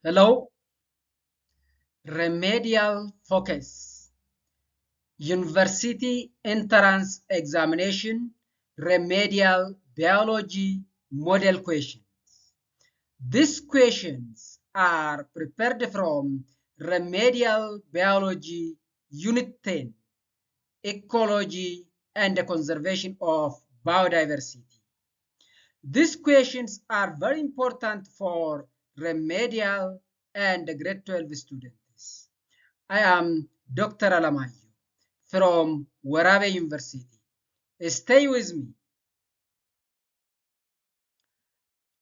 Hello, remedial focus. University entrance examination, remedial biology model questions. These questions are prepared from remedial biology unit 10, ecology and the conservation of biodiversity. These questions are very important for remedial and grade 12 students. I am Dr. Alamayo from Warabe University. Stay with me.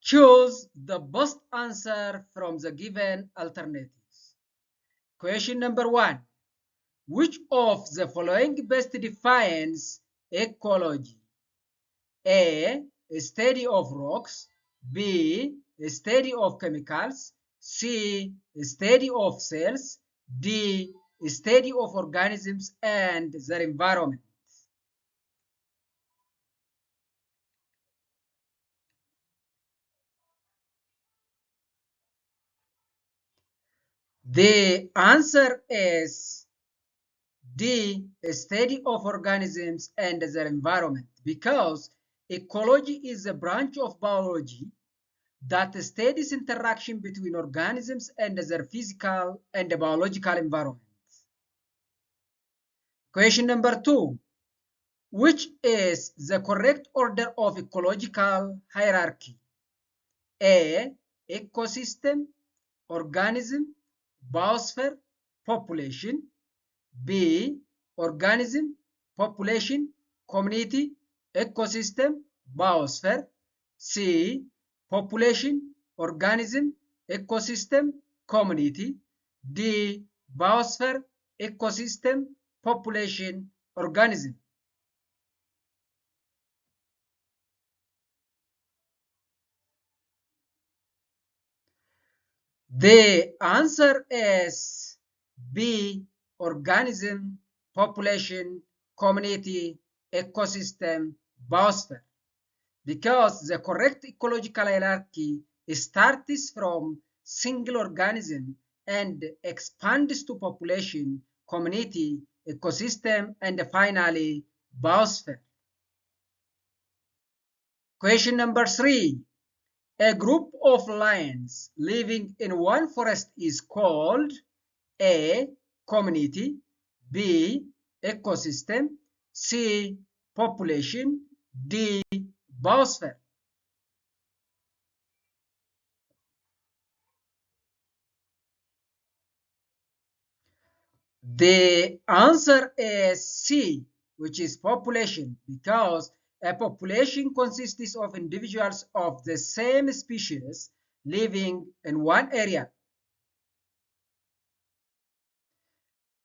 Choose the best answer from the given alternatives. Question number 1. Which of the following best defines ecology? A. A study of rocks. B. A study of chemicals. C. A study of cells. D. A study of organisms and their environment. The answer is D. A study of organisms and their environment, because ecology is a branch of biology that studies interaction between organisms and their physical and biological environment. Question number 2. Which is the correct order of ecological hierarchy? A. Ecosystem, organism, biosphere, population. B. Organism, population, community, ecosystem, biosphere. C. Population, organism, ecosystem, community. D. Biosphere, ecosystem, population, organism. The answer is B. Organism, population, community, ecosystem, biosphere. Because the correct ecological hierarchy starts from single organism and expands to population, community, ecosystem, and finally biosphere. Question number 3. A group of lions living in one forest is called A. Community. B. Ecosystem. C. Population. D. Biosphere. The answer is C, which is population, because a population consists of individuals of the same species living in one area.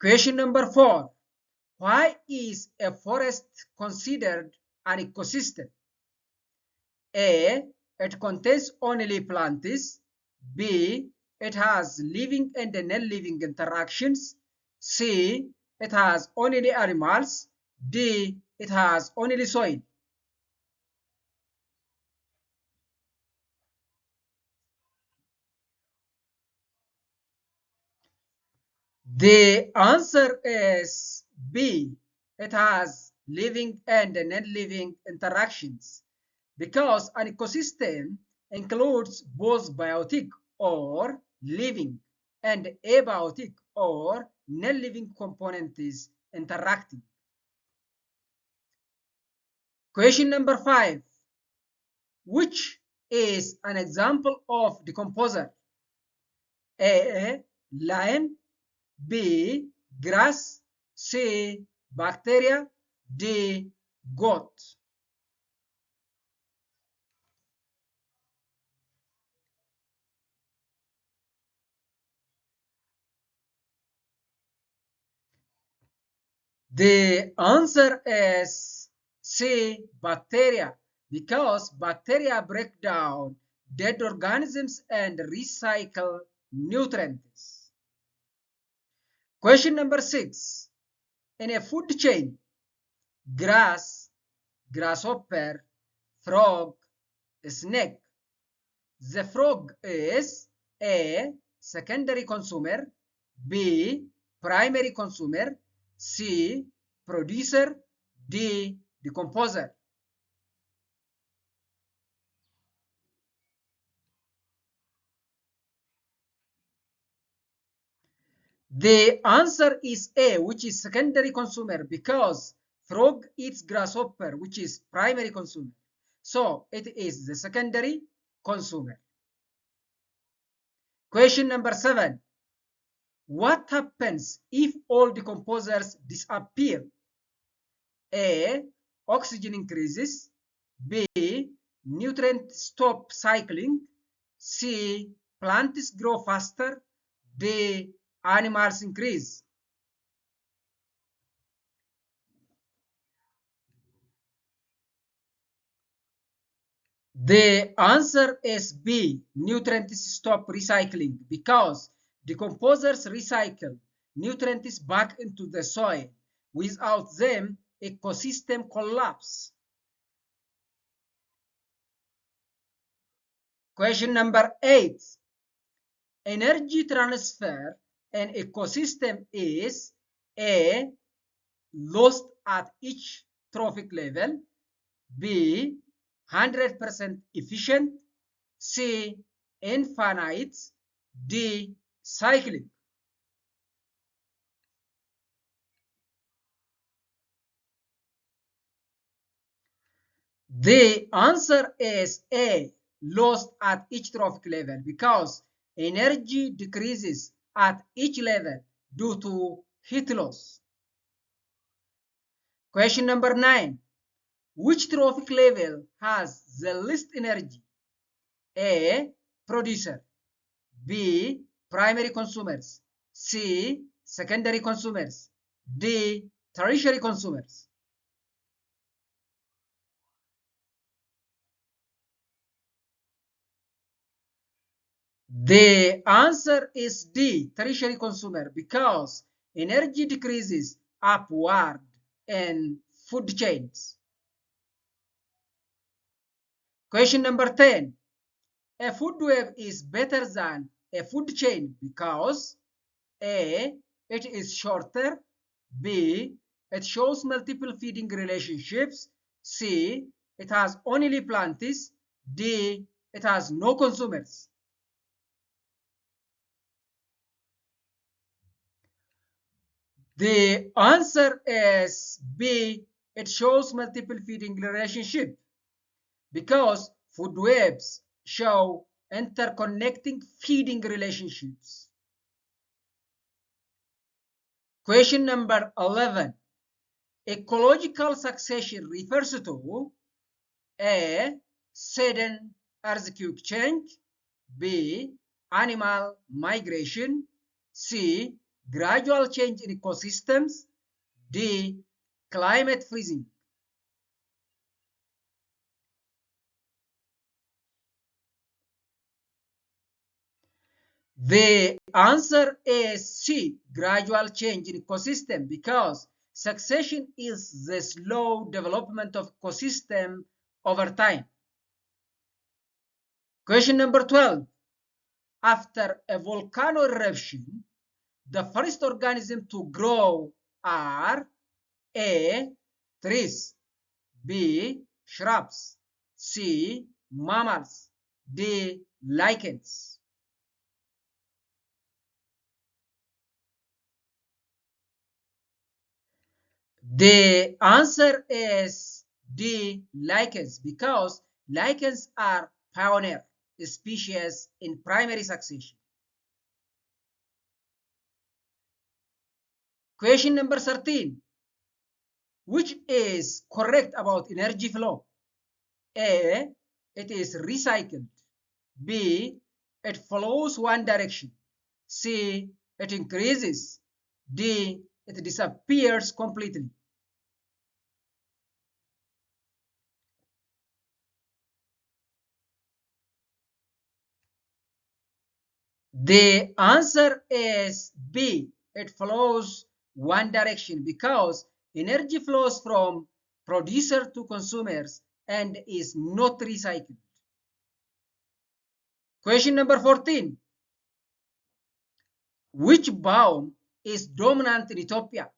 Question number 4. Why is a forest considered an ecosystem? A. It contains only plants. B. It has living and non-living interactions. C. It has only animals. D. It has only soil. The answer is B. It has living and non-living interactions, because an ecosystem includes both biotic or living and abiotic or non-living components interacting. Question number 5. Which is an example of decomposer? A. Lion. B. Grass. C. Bacteria. D. Goat. The answer is C. Bacteria, because bacteria break down dead organisms and recycle nutrients. Question number 6. In a food chain, grass, grasshopper, frog, snake. The frog is A. secondary consumer, B, primary consumer, C, producer, D, decomposer. The answer is A, which is secondary consumer, because frog eats grasshopper, which is primary consumer. So it is the secondary consumer. Question number 7. What happens if all decomposers disappear? A, oxygen increases. B, nutrients stop cycling. C, plants grow faster. D, animals increase. The answer is B, nutrients stop recycling, because decomposers recycle nutrients back into the soil. Without them, ecosystem collapse. Question number 8. Energy transfer in ecosystem is A, lost at each trophic level. B, 100% efficient. C, infinite. D, cyclic. The answer is A, lost at each trophic level, because energy decreases at each level due to heat loss. Question number 9. Which trophic level has the least energy? A, producer. B, primary consumers. C, secondary consumers. D, tertiary consumers. The answer is D, tertiary consumer, because energy decreases upward in food chains. Question number 10. A food web is better than a food chain because A, it is shorter. B, it shows multiple feeding relationships. C, it has only plants. D, it has no consumers. The answer is B, it shows multiple feeding relationship, because food webs show interconnecting feeding relationships. Question number 11. Ecological succession refers to A, sudden earthquake change. B, animal migration. C, gradual change in ecosystems. D, climate freezing. The answer is C, gradual change in ecosystem, because succession is the slow development of ecosystem over time. Question number 12. After a volcano eruption, the first organism to grow are A, trees. B, shrubs. C, mammals. D, lichens. The answer is D, lichens, because lichens are pioneer species in primary succession. Question number 13. Which is correct about energy flow? A, it is recycled. B, it follows one direction. C, it increases. D, it disappears completely. The answer is B, it follows one direction, because energy flows from producer to consumers and is not recycled. Question number 14. Which biome is dominant in Ethiopia?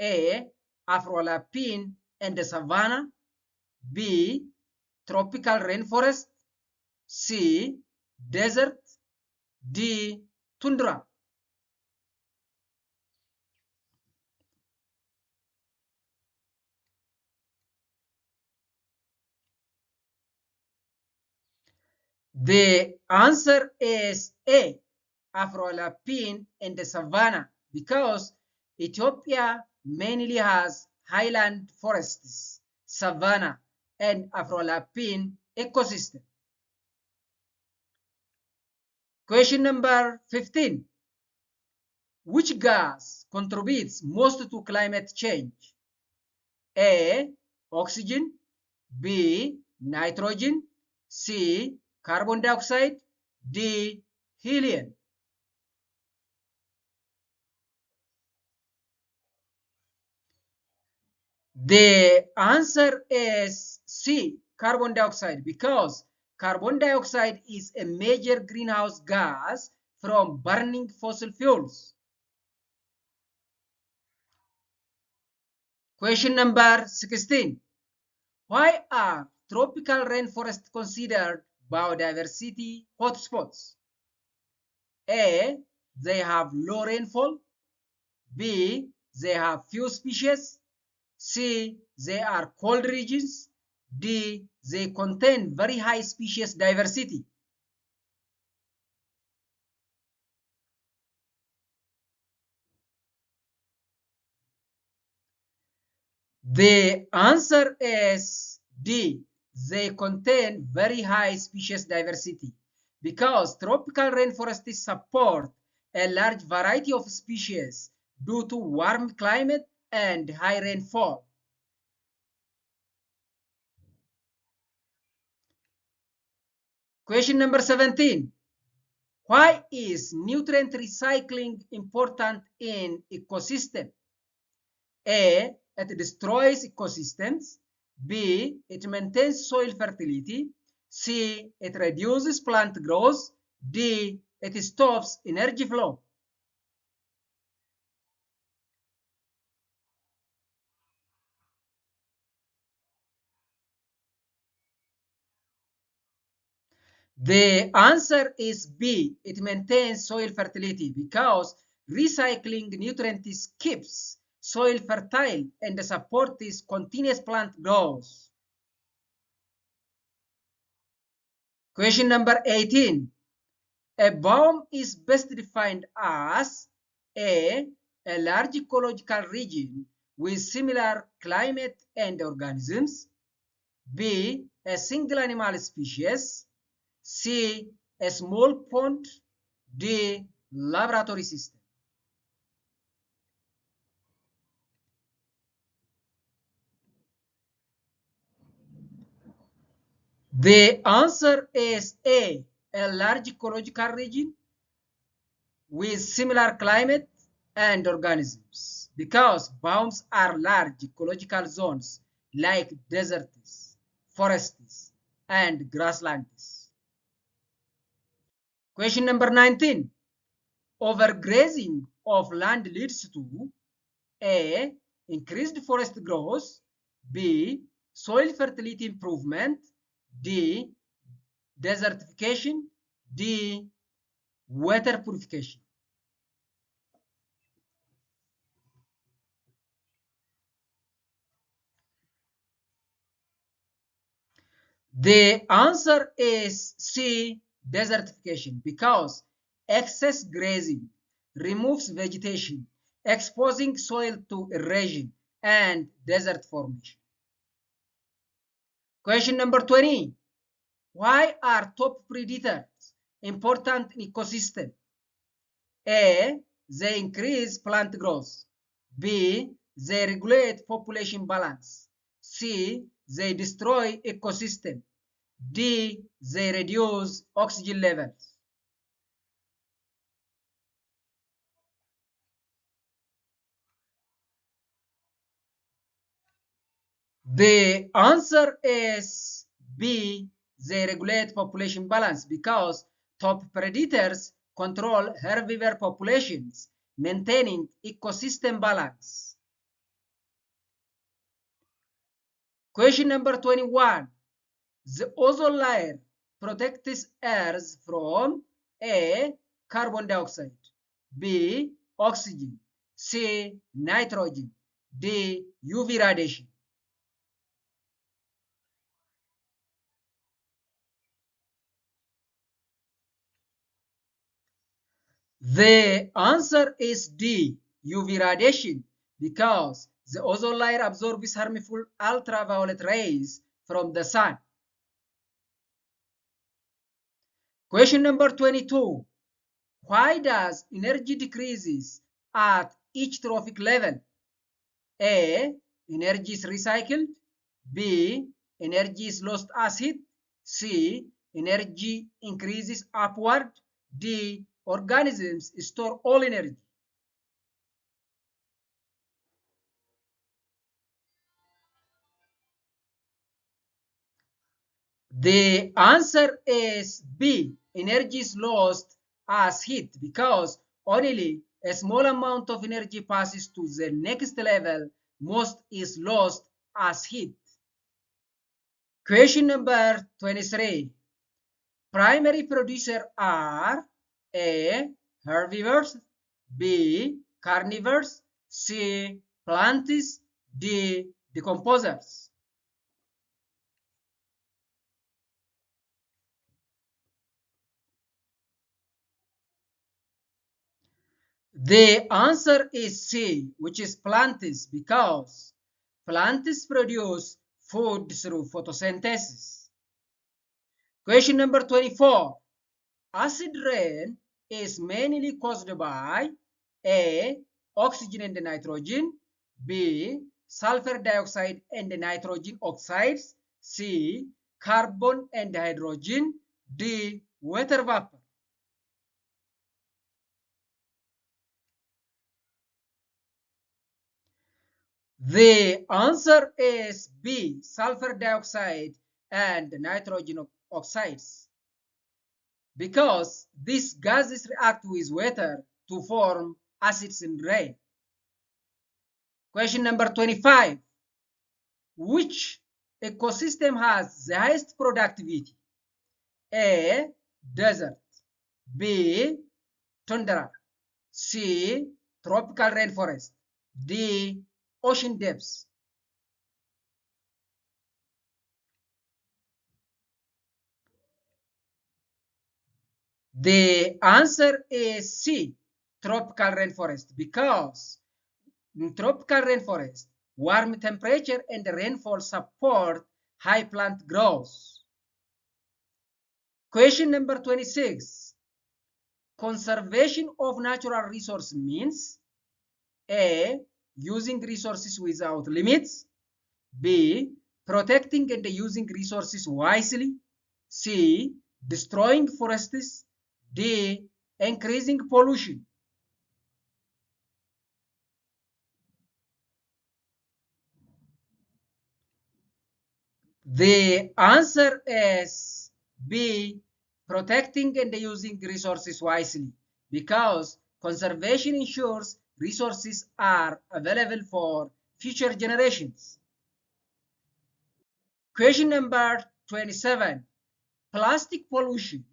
A. Afro-alpine and the savanna. B. Tropical rainforest. C. Desert. D. Tundra. The answer is A. Afro-alpine and the savanna, because Ethiopia mainly has highland forests, savanna, and Afro-alpine ecosystem. Question number 15. Which gas contributes most to climate change? A. Oxygen. B. Nitrogen. C. Carbon dioxide. D. Helium. The answer is C. Carbon dioxide, because carbon dioxide is a major greenhouse gas from burning fossil fuels. Question number 16. Why are tropical rainforests considered biodiversity hotspots? A. They have low rainfall. B. They have few species. C. They are cold regions. D. They contain very high species diversity. The answer is D. They contain very high species diversity, because tropical rainforests support a large variety of species due to warm climate and high rainfall. Question number 17. Why is nutrient recycling important in ecosystem? A. It destroys ecosystems. B. It maintains soil fertility. C. It reduces plant growth. D. It stops energy flow. The answer is B. It maintains soil fertility, because recycling nutrients keeps soil fertile and supports continuous plant growth. Question number 18. A biome is best defined as A. A large ecological region with similar climate and organisms. B. A single animal species. C. A small pond. D. Laboratory system. The answer is A. A large ecological region with similar climate and organisms, because biomes are large ecological zones like deserts, forests, and grasslands. Question number 19. Overgrazing of land leads to A. Increased forest growth. B. Soil fertility improvement. D. Desertification. D. Water purification. The answer is C. Desertification, because excess grazing removes vegetation, exposing soil to erosion and desert formation. Question number 20. Why are top predators important in ecosystem? A. They increase plant growth. B. They regulate population balance. C. They destroy ecosystem. D. They reduce oxygen levels. The answer is B. They regulate population balance, because top predators control herbivore populations, maintaining ecosystem balance. Question number 21. The ozone layer protects Earth from A. Carbon dioxide, B. Oxygen, C. Nitrogen, D. UV radiation. The answer is D. UV radiation, because the ozone layer absorbs harmful ultraviolet rays from the sun. Question number 22. Why does energy decreases at each trophic level? A. Energy is recycled. B. Energy is lost as heat. C. Energy increases upward. D. Organisms store all energy. The answer is B. Energy is lost as heat, because only a small amount of energy passes to the next level. Most is lost as heat. Question number 23. Primary producers are A. Herbivores, B. Carnivores, C. Plants, D. Decomposers. The answer is C, which is plants, because plants produce food through photosynthesis. Question number 24. Acid rain is mainly caused by A. Oxygen and nitrogen, B. Sulfur dioxide and nitrogen oxides, C. Carbon and hydrogen, D. Water vapor. The answer is B. Sulfur dioxide and nitrogen oxides, because these gases react with water to form acids in rain. Question number 25. Which ecosystem has the highest productivity? A. Desert, B. Tundra, C. Tropical rainforest, D. Ocean depths. The answer is C. Tropical rainforest, because in tropical rainforest, warm temperature and rainfall support high plant growth. Question number 26. Conservation of natural resource means A. Using resources without limits, B. Protecting and using resources wisely, C. Destroying forests, D. Increasing pollution. The answer is B. Protecting and using resources wisely, because conservation ensures resources are available for future generations. Question number 27. Plastic pollution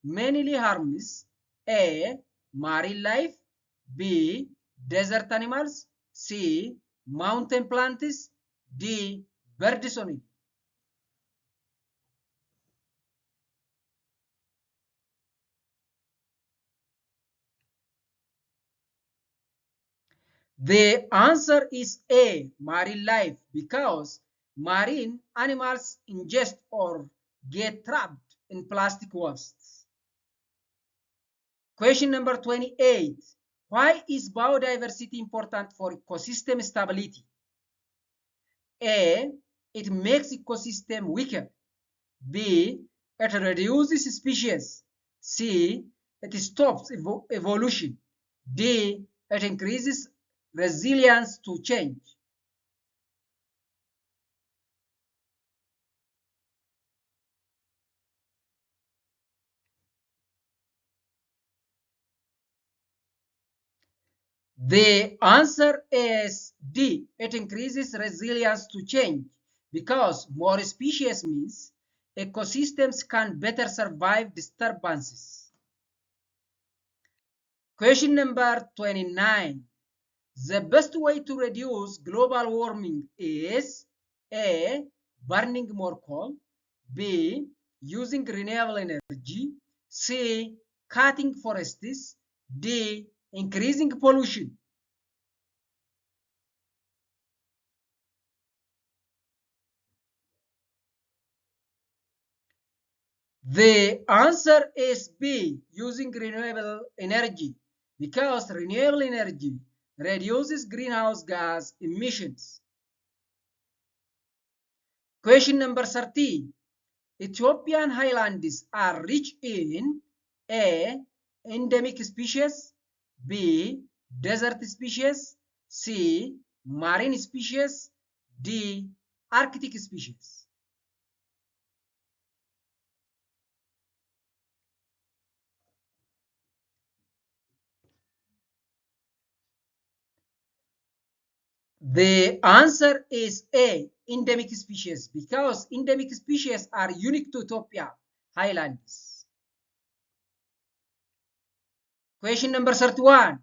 mainly harms A. Marine life, B. Desert animals, C. Mountain plants, D. Birds only. The answer is A. Marine life, because marine animals ingest or get trapped in plastic wastes. Question number 28. Why is biodiversity important for ecosystem stability? A. It makes ecosystem weaker. B. It reduces species. C. It stops evolution. D. It increases resilience to change. The answer is D. It increases resilience to change because more species means ecosystems can better survive disturbances. Question number 29. The best way to reduce global warming is A. Burning more coal, B. Using renewable energy, C. Cutting forests, D. Increasing pollution. The answer is B. Using renewable energy because renewable energy reduces greenhouse gas emissions. Question number 30. Ethiopian highlands are rich in A. Endemic species, B. Desert species, C. Marine species, D. Arctic species. The answer is A. Endemic species because endemic species are unique to Ethiopia highlands. Question number 31.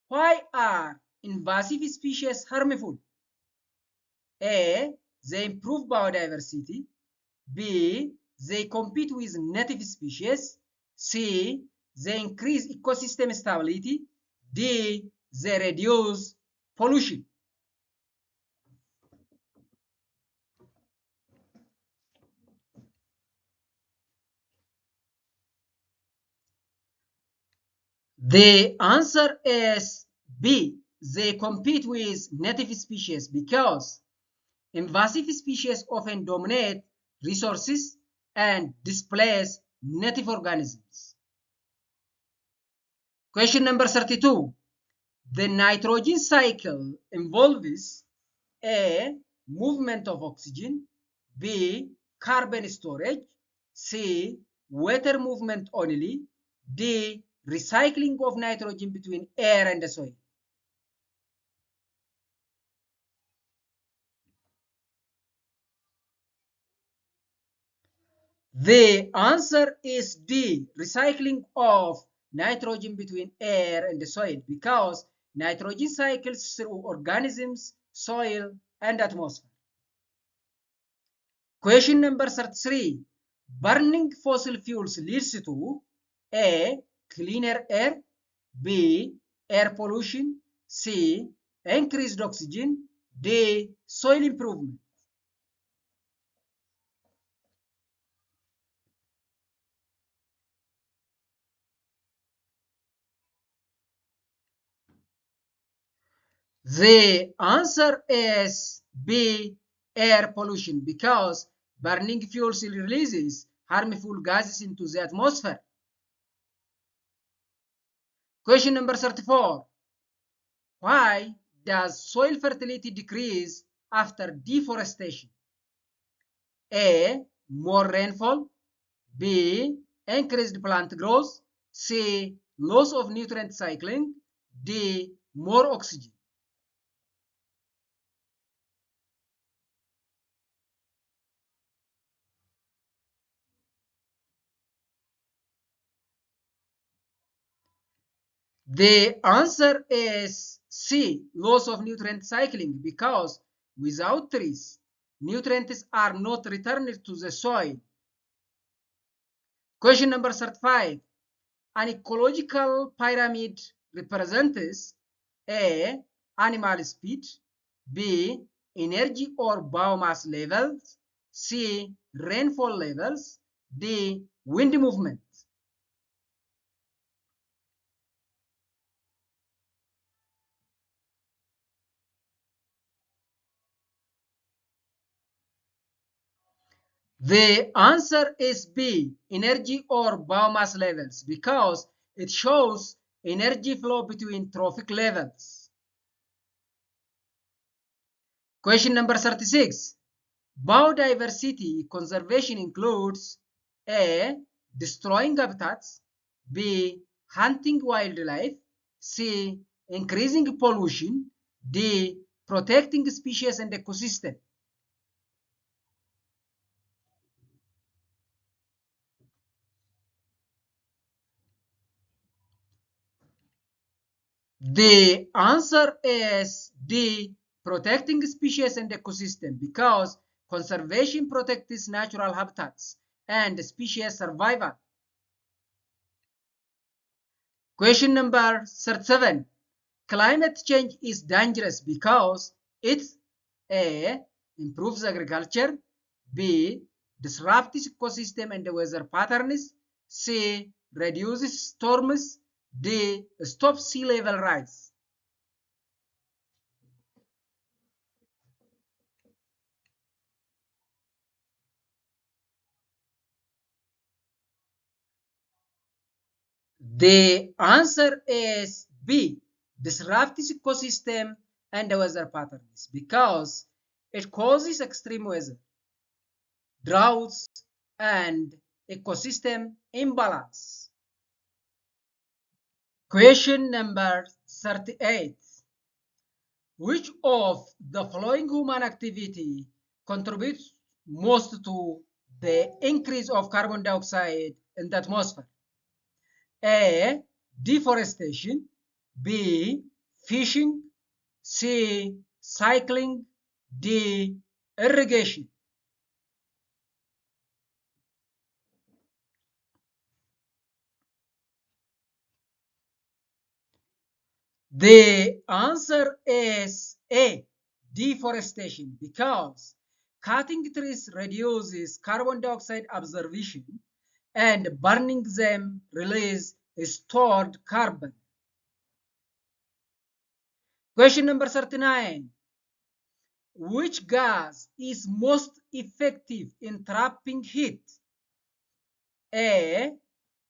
Why are invasive species harmful? A. They improve biodiversity. B. They compete with native species. C. They increase ecosystem stability. D. They reduce pollution. The answer is B. They compete with native species because invasive species often dominate resources and displace native organisms. Question number 32. The nitrogen cycle involves A. Movement of oxygen, B. Carbon storage, C. Water movement only, D. Recycling of nitrogen between air and the soil. The answer is D. Recycling of nitrogen between air and the soil because nitrogen cycles through organisms, soil, and atmosphere. Question number 33. Burning fossil fuels leads to A. Cleaner air, B. Air pollution, C. Increased oxygen, D. Soil improvement. The answer is B. Air pollution because burning fuels releases harmful gases into the atmosphere. Question number 34. Why does soil fertility decrease after deforestation? A. More rainfall, B. Increased plant growth, C. Loss of nutrient cycling, D. More oxygen. The answer is C. Loss of nutrient cycling because without trees, nutrients are not returned to the soil. Question number 35. An ecological pyramid represents A. Animal speed, B. Energy or biomass levels, C. Rainfall levels, D. Wind movement. The answer is B. Energy or biomass levels because it shows energy flow between trophic levels. Question number 36. Biodiversity conservation includes A. Destroying habitats, B. Hunting wildlife, C. increasing pollution. D. Protecting species and ecosystem. The answer is D. Protecting species and ecosystem, because conservation protects natural habitats and species survival. Question number 37. Climate change is dangerous because it A. Improves agriculture, B. Disrupts ecosystem and weather patterns, C. Reduces storms, D. Stops sea level rise. The answer is B. Disrupts ecosystem and weather patterns, because it causes extreme weather, droughts, and ecosystem imbalance. Question number 38. Which of the following human activity contributes most to the increase of carbon dioxide in the atmosphere? A. Deforestation, B. Fishing, C. Cycling, D. Irrigation. The answer is A. Deforestation, because cutting trees reduces carbon dioxide absorption and burning them release stored carbon. Question number 39. Which gas is most effective in trapping heat? A.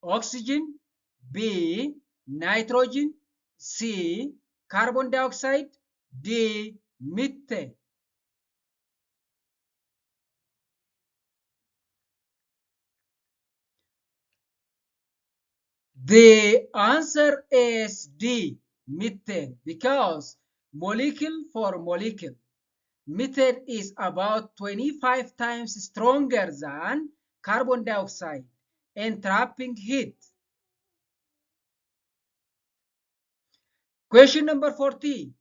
Oxygen, B. Nitrogen, C. Carbon dioxide, D. Methane. The answer is D. Methane, because molecule for molecule, methane is about 25 times stronger than carbon dioxide in trapping heat. Question number 40.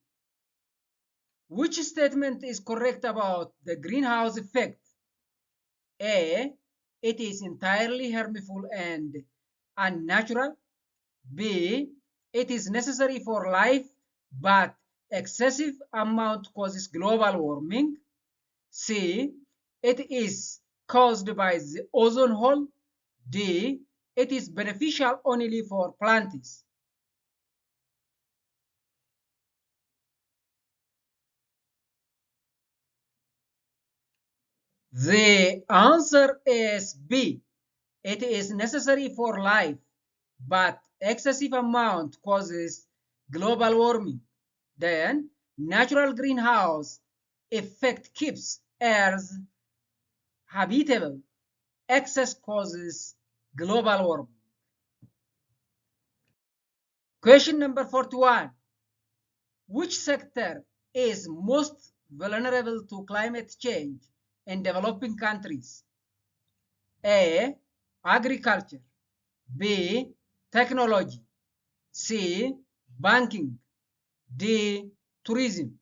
Which statement is correct about the greenhouse effect? A. It is entirely harmful and unnatural. B. It is necessary for life, but excessive amount causes global warming. C. It is caused by the ozone hole. D. It is beneficial only for plants. The answer is B. It is necessary for life, but excessive amount causes global warming. Then, natural greenhouse effect keeps Earth habitable. Excess causes global warming. Question number 41. Which sector is most vulnerable to climate change in developing countries? A. Agriculture, B. Technology, C. Banking, D. Tourism.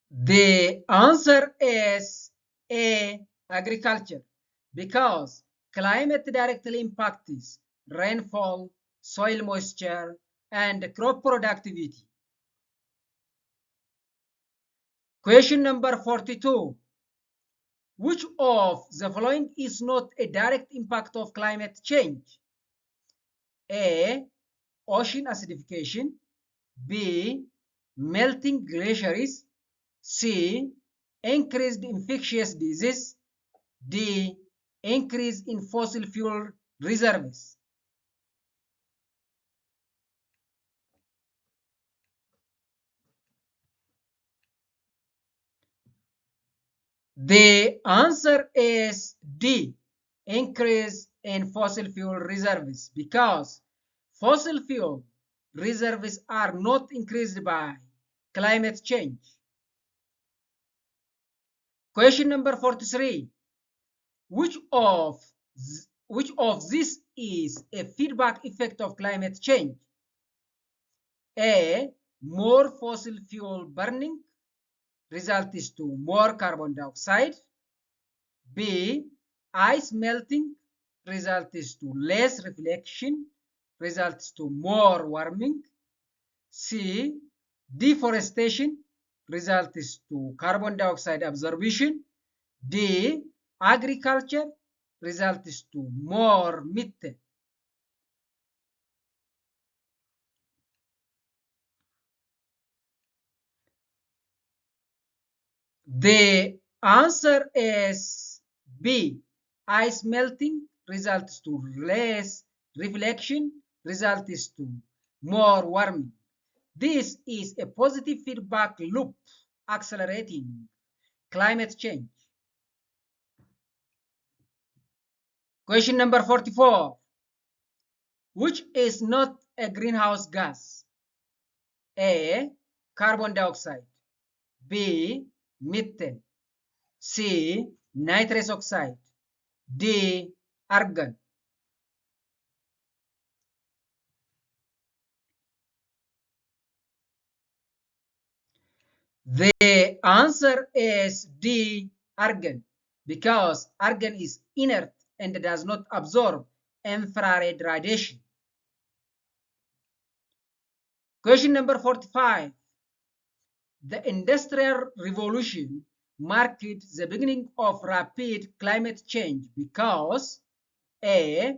The answer is A. Agriculture, because climate directly impacts rainfall, soil moisture, and crop productivity. Question number 42. Which of the following is not a direct impact of climate change? A. Ocean acidification, B. Melting glaciers, C. Increased infectious disease, D. Increase in fossil fuel reserves. The answer is D, increase in fossil fuel reserves, because fossil fuel reserves are not increased by climate change. Question number 43. Which of this is a feedback effect of climate change? A, more fossil fuel burning results to more carbon dioxide. B, ice melting results to less reflection, results to more warming. C, deforestation results to carbon dioxide absorption. D, agriculture results to more methane. The answer is B. Ice melting results to less reflection, results to more warming. This is a positive feedback loop accelerating climate change. Question number 44. Which is not a greenhouse gas? A, carbon dioxide. B, methane. C, nitrous oxide. D, argon. The answer is D, argon, because argon is inert and does not absorb infrared radiation. Question number 45. The Industrial Revolution marked the beginning of rapid climate change because A,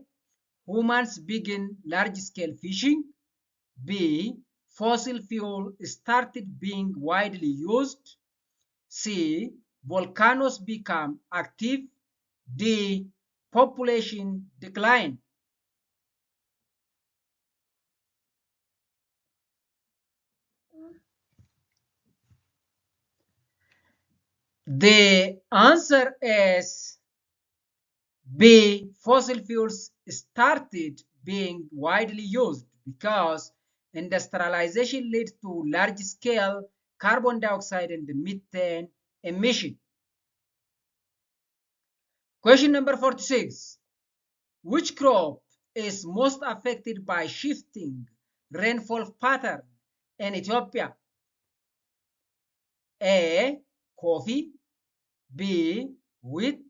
humans began large-scale fishing. B, fossil fuel started being widely used. C, volcanoes become active. D, population decline. The answer is B, fossil fuels started being widely used because industrialization led to large-scale carbon dioxide and methane emission. Question number 46. Which crop is most affected by shifting rainfall pattern in Ethiopia? A, coffee. B, wheat.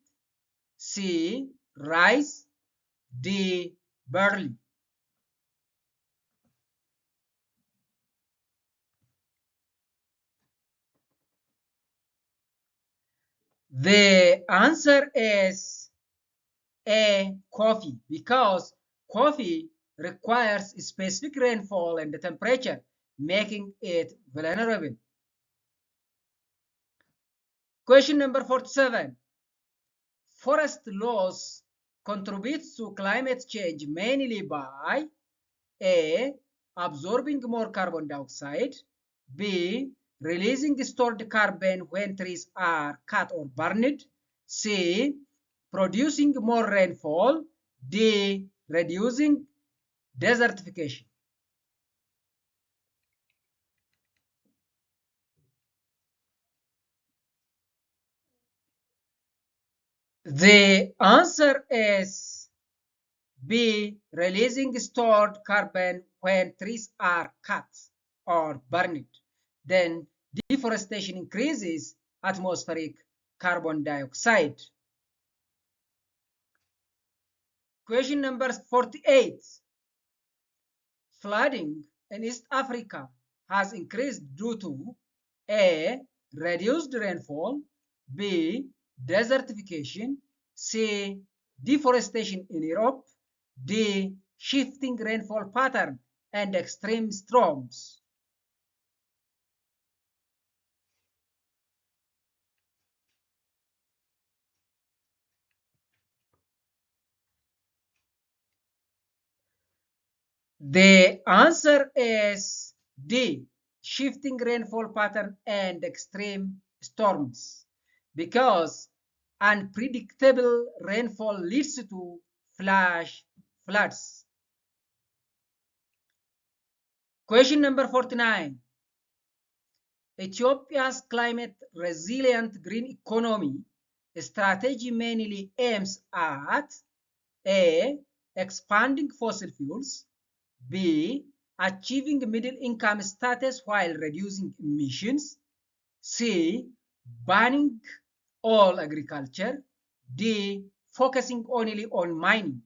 C, rice. D, barley. The answer is A, coffee, because coffee requires specific rainfall and temperature, making it vulnerable. Question number 47. Forest loss contributes to climate change mainly by A, absorbing more carbon dioxide. B, releasing stored carbon when trees are cut or burned. C, producing more rainfall. D, reducing desertification. The answer is B, releasing stored carbon when trees are cut or burned. Then deforestation increases atmospheric carbon dioxide. Question number 48. Flooding in East Africa has increased due to A, reduced rainfall. B, desertification. C, deforestation in Europe. D, shifting rainfall pattern and extreme storms. The answer is D, shifting rainfall pattern and extreme storms. because unpredictable rainfall leads to flash floods. Question number 49. Ethiopia's climate-resilient green economy strategy mainly aims at A. Expanding fossil fuels, B. Achieving middle-income status while reducing emissions, C. Banning all agriculture, D. Focusing only on mining.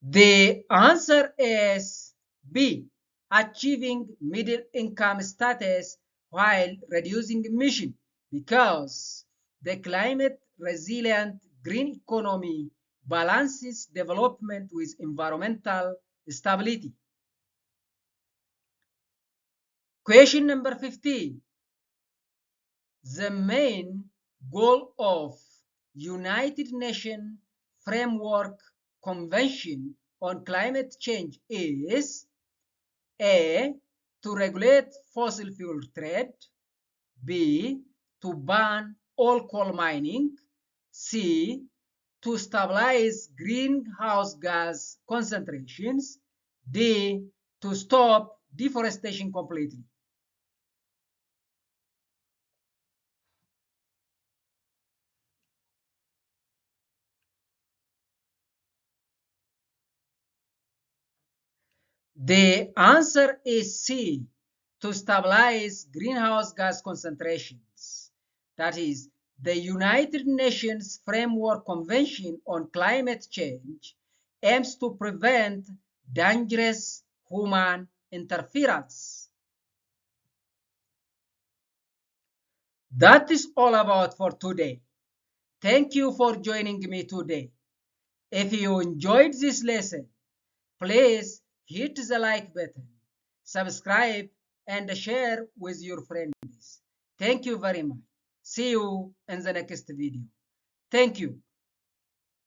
The answer is B. Achieving middle income status while reducing emission, because the climate resilient green economy balances development with environmental stability. Question number 15. The main goal of United Nations Framework Convention on Climate Change is A. To regulate fossil fuel trade, B. To ban all coal mining, C. To stabilize greenhouse gas concentrations, D. To stop deforestation completely. The answer is C. To stabilize greenhouse gas concentrations. That is, the United Nations Framework Convention on Climate Change aims to prevent dangerous human interference. That is all about for today. Thank you for joining me today. If you enjoyed this lesson, please hit the like button, subscribe, and share with your friends. Thank you very much. See you in the next video. Thank you.